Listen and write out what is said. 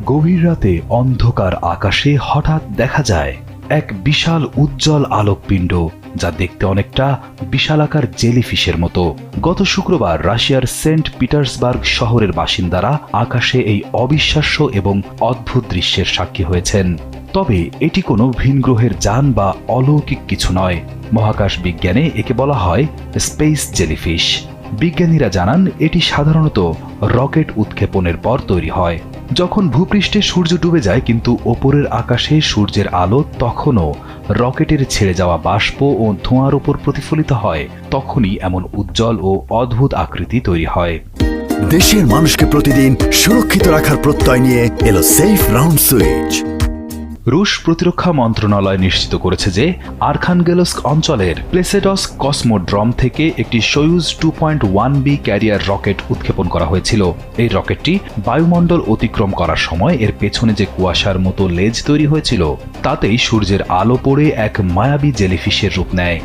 গভীর রাতে অন্ধকার আকাশে হঠাৎ দেখা যায় এক বিশাল উজ্জ্বল আলোকপিণ্ড, যা দেখতে অনেকটা বিশালাকার জেলিফিশের মতো। গত শুক্রবার রাশিয়ার সেন্ট পিটার্সবার্গ শহরের বাসিন্দারা আকাশে এই অবিশ্বাস্য এবং অদ্ভুত দৃশ্যের সাক্ষী হয়েছেন। তবে এটি কোনো ভিনগ্রহের যান বা অলৌকিক কিছু নয়। মহাকাশ বিজ্ঞানে একে বলা হয় স্পেস জেলিফিশ। বিজ্ঞানীরা জানান এটি সাধারণত রকেট উৎক্ষেপণের পর তৈরি হয়। যখন ভূপৃষ্ঠে সূর্য ডুবে যায় কিন্তু ওপরের আকাশে সূর্যের আলো তখনও রকেটের ছেড়ে যাওয়া বাষ্প ও ধোঁয়ার উপর প্রতিফলিত হয়, তখনই এমন উজ্জ্বল ও অদ্ভুত আকৃতি তৈরি হয়। দেশের মানুষকে প্রতিদিন সুরক্ষিত রাখার প্রত্যয় নিয়ে এলো সেফ রাউন্ড সুইচ। রুশ প্রতিরক্ষা মন্ত্রণালয় নিশ্চিত করেছে যে আরখানগেলস্ক অঞ্চলের প্লেসেডস কসমোড্রম থেকে একটি সোয়ুজ 2.1B ক্যারিয়ার রকেট উৎক্ষেপণ করা হয়েছিল। এই রকেটটি বায়ুমণ্ডল অতিক্রম করার সময় এর পেছনে যে কুয়াশার মতো লেজ তৈরি হয়েছিল, তাতেই সূর্যের আলো পড়ে এক মায়াবী জেলিফিশের রূপ নেয়।